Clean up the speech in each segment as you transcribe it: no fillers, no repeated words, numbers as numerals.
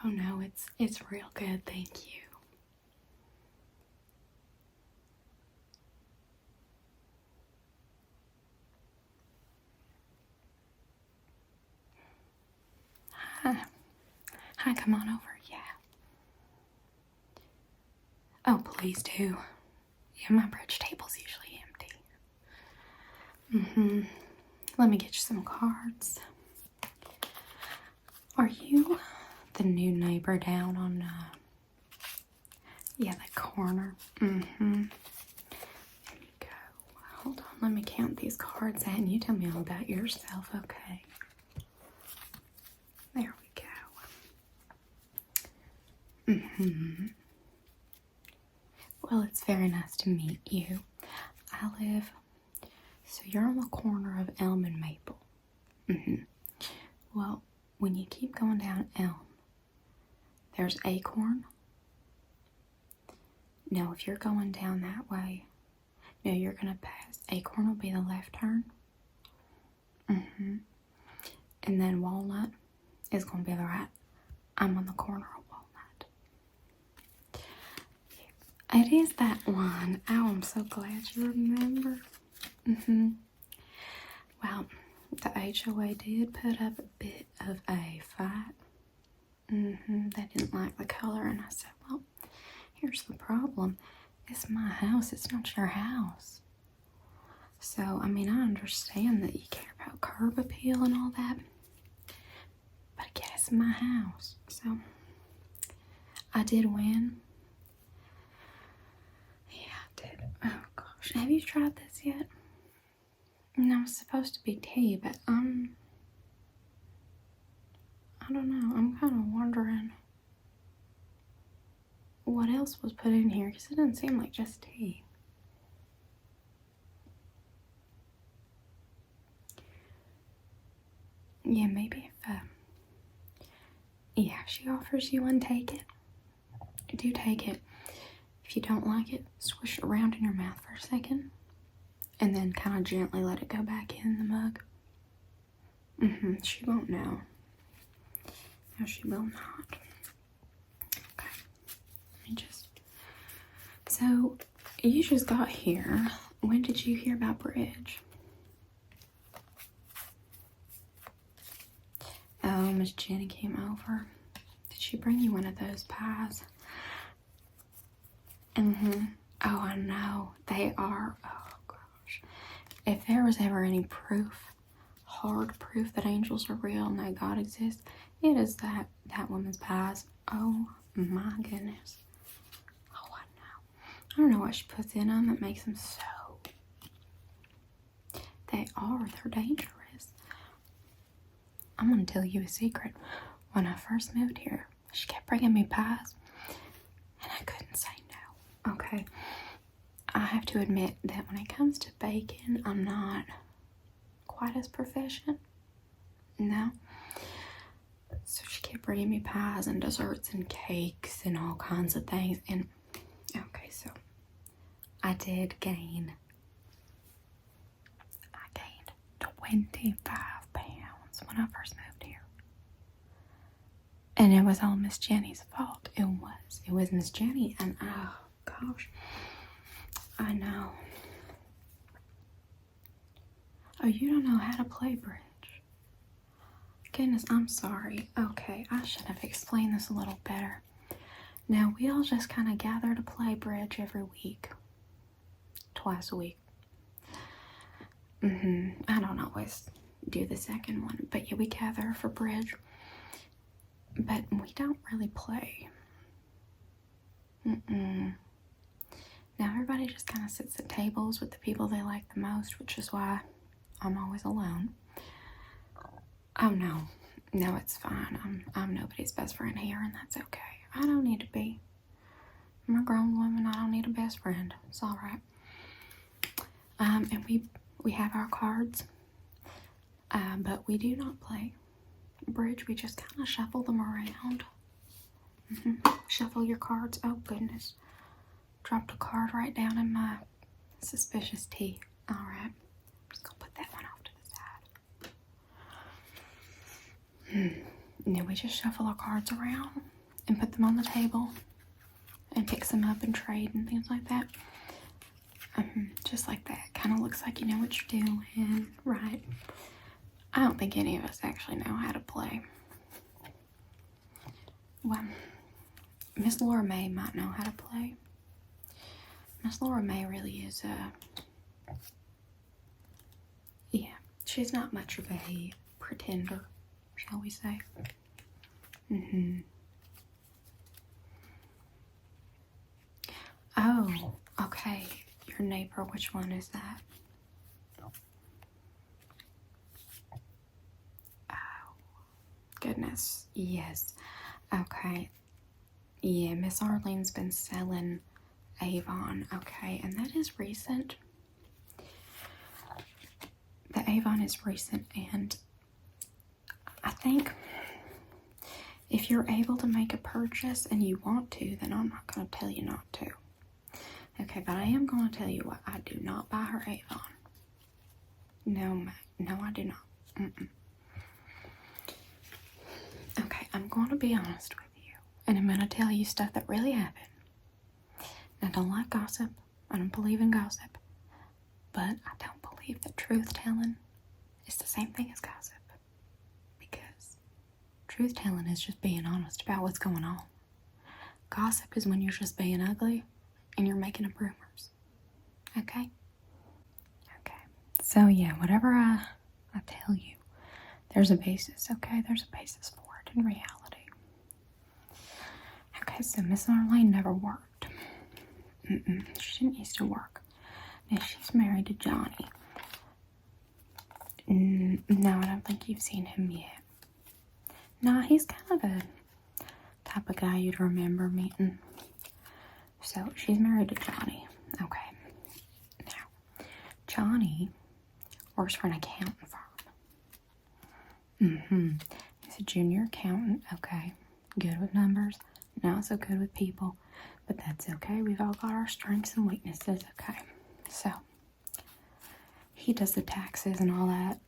Oh no, it's real good, thank you. Hi. Hi, come on over, yeah. Oh, please do. Yeah, my bridge table's usually empty. Let me get you some cards. Are you the new neighbor down on, yeah, that corner? There you go. Hold on, let me count these cards out and you tell me all about yourself, okay? There we go. Well, it's very nice to meet you. So you're on the corner of Elm and Maple. Well, when you keep going down Elm, there's Acorn. No, if you're going down that way, no, you're gonna pass. Acorn will be the left turn. And then Walnut is gonna be the right. I'm on the corner of Walnut. It is that one. Oh, I'm so glad you remember. Well, the HOA did put up a bit of a fight. They didn't like the color, and I said, well, here's the problem. It's my house, it's not your house. So, I mean, I understand that you care about curb appeal and all that, but again, it's my house. So, I did win. Yeah, I did. Oh gosh, have you tried this yet? No, it's supposed to be tea, but I don't know. I'm kind of wondering what else was put in here because it doesn't seem like just tea. Yeah, maybe if she offers you one, take it. Do take it. If you don't like it, swish it around in your mouth for a second and then kind of gently let it go back in the mug. She won't know. No, she will not. Okay. Let me just. So, you just got here. When did you hear about Bridge? Oh, Miss Jenny came over. Did she bring you one of those pies? Oh, I know. They are. Oh, gosh. If there was ever any proof, hard proof that angels are real and that God exists, it is that woman's pies. Oh, my goodness. Oh, I know. I don't know what she puts in them that makes them so. They're dangerous. I'm gonna tell you a secret. When I first moved here, she kept bringing me pies, and I couldn't say no. Okay, I have to admit that when it comes to baking, I'm not quite as proficient. No. So she kept bringing me pies and desserts and cakes and all kinds of things. And okay, so I did gain. I gained 25 pounds when I first moved here. And it was all Miss Jenny's fault. It was Miss Jenny, and oh gosh, I know. Oh, you don't know how to play bridge? Goodness, I'm sorry. Okay, I should have explained this a little better. Now, we all just kind of gather to play bridge every week. Twice a week. I don't always do the second one, but yeah, we gather for bridge. But we don't really play. Now everybody just kind of sits at tables with the people they like the most, which is why I'm always alone. Oh no, it's fine. I'm nobody's best friend here, and that's okay. I don't need to be. I'm a grown woman. I don't need a best friend. It's all right. And we have our cards, but we do not play bridge. We just kind of shuffle them around. Shuffle your cards. Oh goodness, dropped a card right down in my suspicious tea. All right, I'm just gonna put that one off to the side. And then we just shuffle our cards around and put them on the table and pick them up and trade and things like that. Just like that. Kind of looks like you know what you're doing, right? I don't think any of us actually know how to play. Well, Miss Laura May might know how to play. Miss Laura May really is yeah, she's not much of a pretender, shall we say. Oh, okay. Your neighbor, which one is that? Oh, goodness. Yes. Okay. Yeah, Miss Arlene's been selling Avon. Okay, and that is recent. The Avon is recent, and I think if you're able to make a purchase and you want to, then I'm not going to tell you not to. Okay, but I am going to tell you what, I do not buy her Avon. No, I do not. Okay, I'm going to be honest with you, and I'm going to tell you stuff that really happened. I don't like gossip. I don't believe in gossip. But I don't believe that truth-telling is the same thing as gossip. Because truth-telling is just being honest about what's going on. Gossip is when you're just being ugly and you're making up rumors. Okay? Okay. So yeah, whatever I tell you, there's a basis, okay? There's a basis for it in reality. Okay, so Miss Arlene never worked. She didn't used to work. Now she's married to Johnny. No, I don't think you've seen him yet. No, he's kind of a type of guy you'd remember meeting. So she's married to Johnny. Okay. Now, Johnny works for an accounting firm. He's a junior accountant. Okay. Good with numbers. Not so good with people. But that's okay. We've all got our strengths and weaknesses. Okay. So, he does the taxes and all that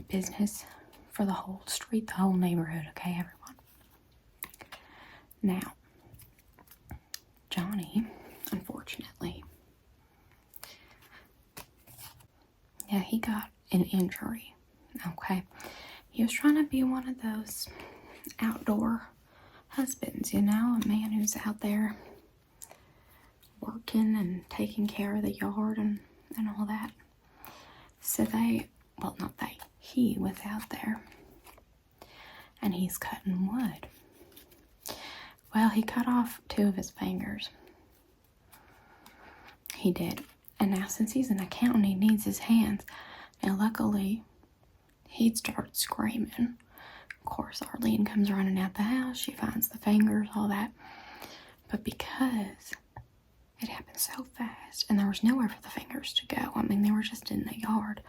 business for the whole street, the whole neighborhood. Okay, everyone? Now, Johnny, unfortunately, yeah, he got an injury. Okay. He was trying to be one of those outdoor husbands, you know, a man who's out there working and taking care of the yard and all that. So he was out there and he's cutting wood. Well, he cut off 2 of his fingers. He did. And now since he's an accountant, he needs his hands. Now luckily, he'd started screaming. Of course, Arlene comes running out the house. She finds the fingers, all that. But because it happened so fast and there was nowhere for the fingers to go, I mean, they were just in the yard.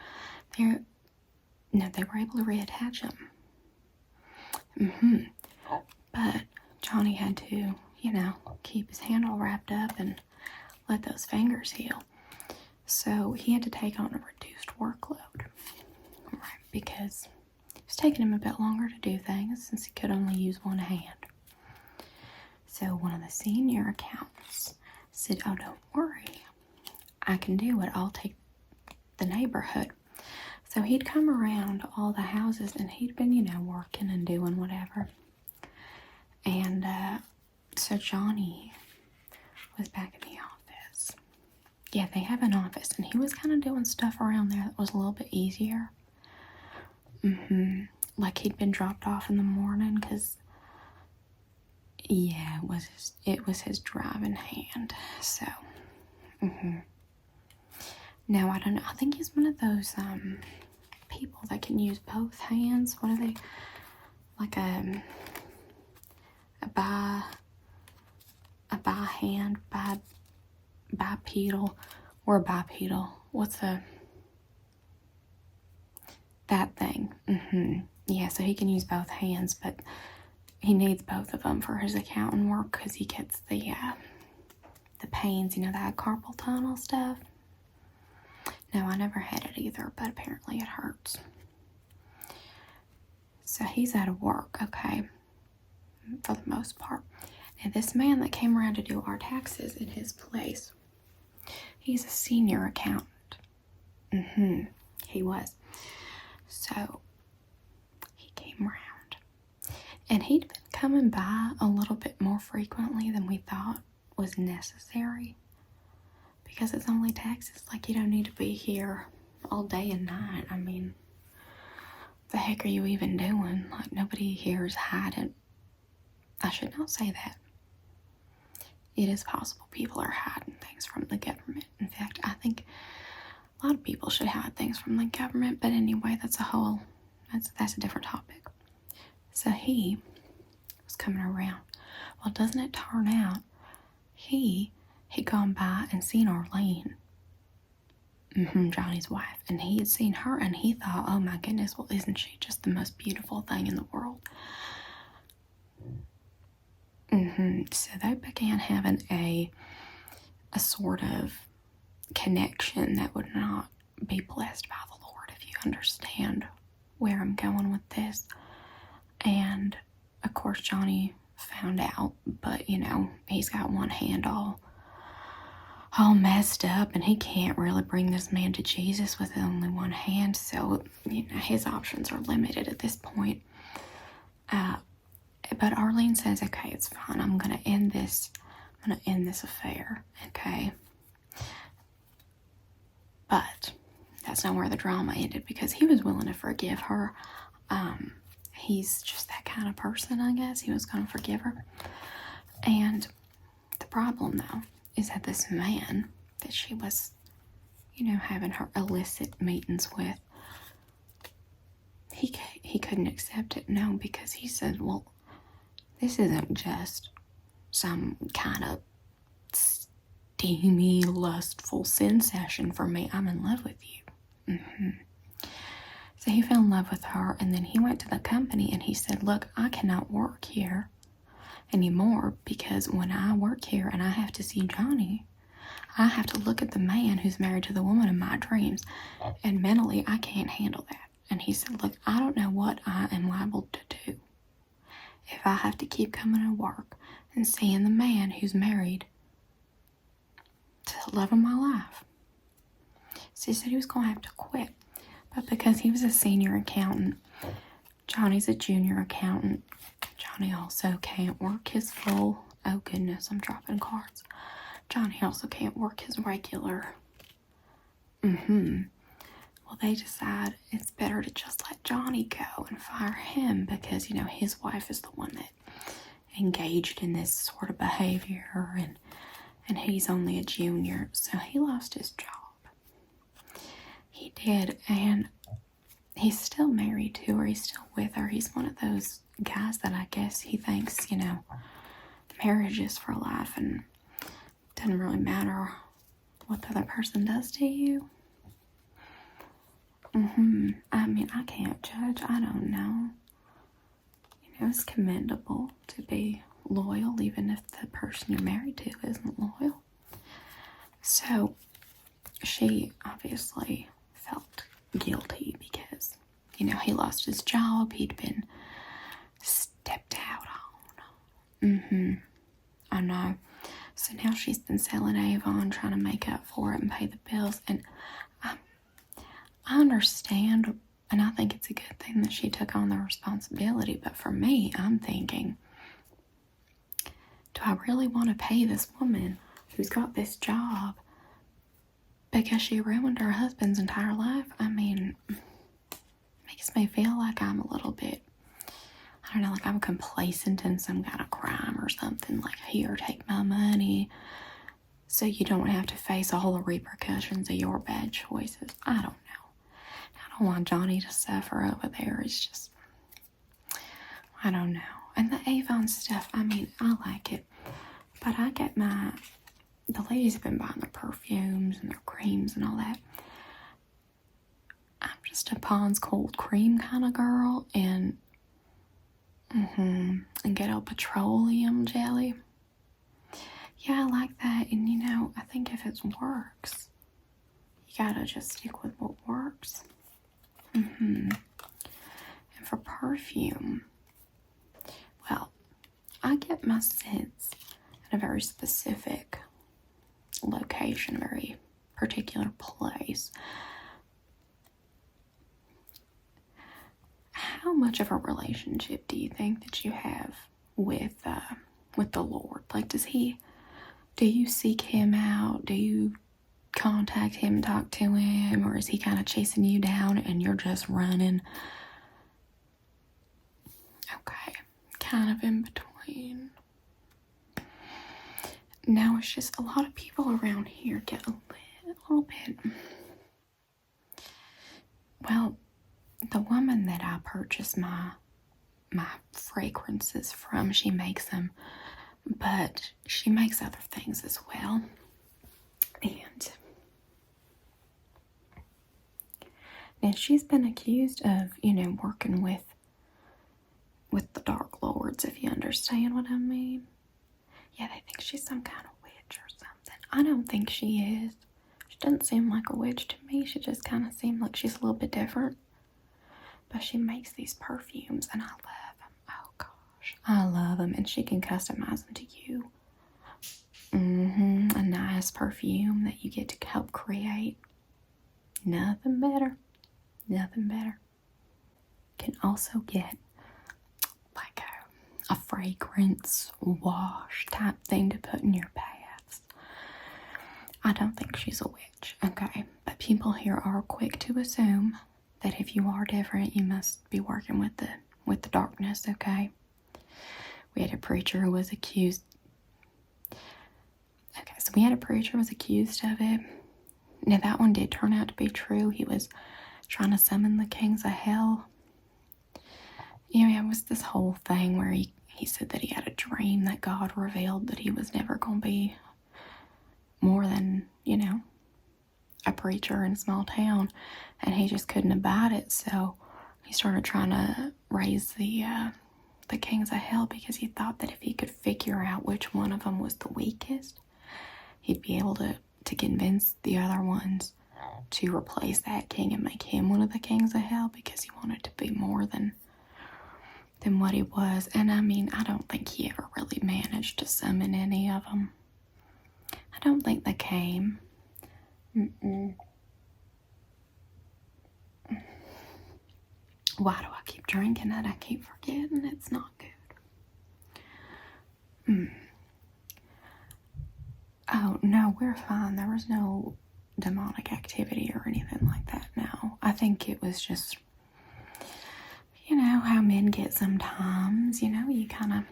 They were able to reattach them. But Johnny had to, keep his hand all wrapped up and let those fingers heal. So he had to take on a reduced workload, right? Because it was taking him a bit longer to do things since he could only use one hand. So one of the senior accountants said, "Oh, don't worry. I can do it. I'll take the neighborhood." So he'd come around all the houses and he'd been, working and doing whatever. And so Johnny was back in the office. Yeah, they have an office and he was kind of doing stuff around there that was a little bit easier. Like he'd been dropped off in the morning because, yeah, it was his driving hand. So, Now, I don't know. I think he's one of those people that can use both hands. What are they? Like a bipedal, or a bipedal. What's that thing? Yeah, so he can use both hands, but he needs both of them for his accounting work because he gets the pains, that carpal tunnel stuff. No, I never had it either, but apparently it hurts. So he's out of work, okay? for the most part. And this man that came around to do our taxes in his place, he's a senior accountant. He was. So he came around, and he'd been coming by a little bit more frequently than we thought was necessary, because it's only taxes. Like, you don't need to be here all day and night. I mean, the heck are you even doing? Like, nobody here is hiding. I should not say that. It is possible people are hiding things from the government. In fact, I think a lot of people should hide things from the government. But anyway, that's a different topic. So he was coming around. Well, doesn't it turn out he had gone by and seen Arlene, Johnny's wife, and he had seen her, and he thought, oh my goodness, well, isn't she just the most beautiful thing in the world? So they began having a sort of connection that would not be blessed by the Lord, if you understand where I'm going with this. And of course, Johnny found out, but he's got one hand all messed up, and he can't really bring this man to Jesus with only one hand. So his options are limited at this point. But Arlene says, okay, it's fine. I'm going to end this affair. Okay. But that's not where the drama ended, because he was willing to forgive her. He's just that kind of person, I guess. He was going to forgive her. And the problem, though, is that this man that she was, having her illicit meetings with, he couldn't accept it. No, because he said, well, this isn't just some kind of steamy, lustful sin session for me. I'm in love with you. So he fell in love with her, and then he went to the company and he said, look, I cannot work here anymore, because when I work here and I have to see Johnny, I have to look at the man who's married to the woman of my dreams, and mentally I can't handle that. And he said, look, I don't know what I am liable to do if I have to keep coming to work and seeing the man who's married to the love of my life. So he said he was going to have to quit. But because he was a senior accountant, Johnny's a junior accountant. Johnny also can't work his full, oh goodness, I'm dropping cards. Johnny also can't work his regular. Well, they decide it's better to just let Johnny go and fire him, because, his wife is the one that engaged in this sort of behavior, and he's only a junior, so he lost his job. He did, and he's still married to her. He's still with her. He's one of those guys that I guess he thinks, marriage is for life, and it doesn't really matter what the other person does to you. I mean, I can't judge. I don't know. It's commendable to be loyal, even if the person you're married to isn't loyal. So she obviously felt guilty because, he lost his job. He'd been stepped out on. I know. So now she's been selling Avon, trying to make up for it and pay the bills. And I understand, and I think it's a good thing that she took on the responsibility. But for me, I'm thinking, do I really want to pay this woman who's got this job because she ruined her husband's entire life? I mean, makes me feel like I'm a little bit, I don't know, like I'm complacent in some kind of crime or something. Like, here, take my money so you don't have to face all the repercussions of your bad choices. I don't know. I don't want Johnny to suffer over there. It's just, I don't know. And the Avon stuff, I mean, I like it. But I get the ladies have been buying their perfumes and their creams and all that. I'm just a Pond's cold cream kind of girl, and Ghetto Petroleum jelly. Yeah, I like that. And I think if it works, you gotta just stick with what works. And for perfume, well, get my sense at a very specific location, a very particular place. How much of a relationship do you think that you have with the Lord? Like, do you seek him out? Do you contact him, talk to him, or is he kind of chasing you down and you're just running? Okay, kind of in between. Now it's just a lot of people around here get a little bit. Well, the woman that I purchase my fragrances from, she makes them, but she makes other things as well. And she's been accused of, working with the Dark Lords, if you understand what I mean. Yeah, they think she's some kind of witch or something. I don't think she is. She doesn't seem like a witch to me. She just kind of seems like she's a little bit different. But she makes these perfumes, and I love them. Oh, gosh. I love them, and she can customize them to you. A nice perfume that you get to help create. Nothing better. Nothing better. Can also get like a fragrance wash type thing to put in your baths. I don't think she's a witch, okay? But people here are quick to assume that if you are different, you must be working with the darkness, okay? We had a preacher who was accused. Okay, so we had a preacher who was accused of it. Now that one did turn out to be true. He was trying to summon the kings of hell. It was this whole thing where he said that he had a dream that God revealed that he was never going to be more than, a preacher in a small town, and he just couldn't abide it. So he started trying to raise the kings of hell because he thought that if he could figure out which one of them was the weakest, he'd be able to convince the other ones to replace that king and make him one of the kings of hell, because he wanted to be more than what he was. And I don't think he ever really managed to summon any of them. I don't think they came. Why do I keep drinking it? I keep forgetting it's not good. Oh, no, we're fine. There was no demonic activity or anything like that, no. I think it was just, how men get sometimes. You kind of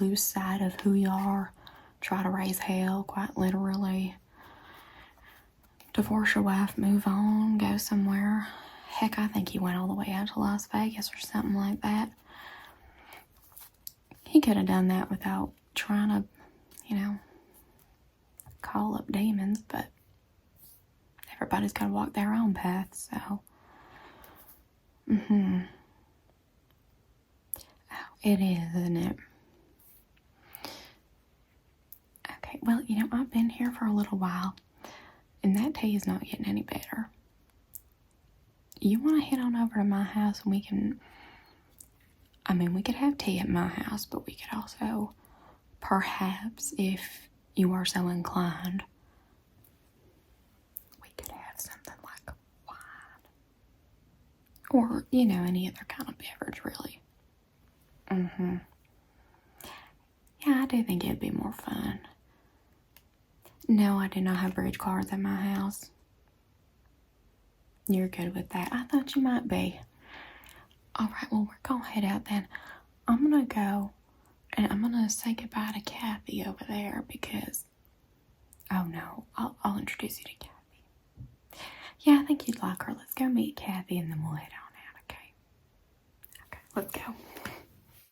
lose sight of who you are, try to raise hell, quite literally. Divorce your wife, move on, go somewhere. Heck, I think he went all the way out to Las Vegas or something like that. He could have done that without trying to, call up demons, but everybody's got to walk their own path, so. Oh, it is, isn't it? Okay, well, I've been here for a little while, and that tea is not getting any better. You want to head on over to my house, and we could have tea at my house, but we could also, perhaps, if you are so inclined, we could have something like wine. Or, any other kind of beverage, really. Yeah, I do think it'd be more fun. No, I do not have bridge cards at my house. You're good with that. I thought you might be. Alright, well, we're gonna head out then. I'm gonna go and I'm gonna say goodbye to Kathy over there because, oh no, I'll introduce you to Kathy. Yeah, I think you'd like her. Let's go meet Kathy and then we'll head on out, okay? Okay, let's go.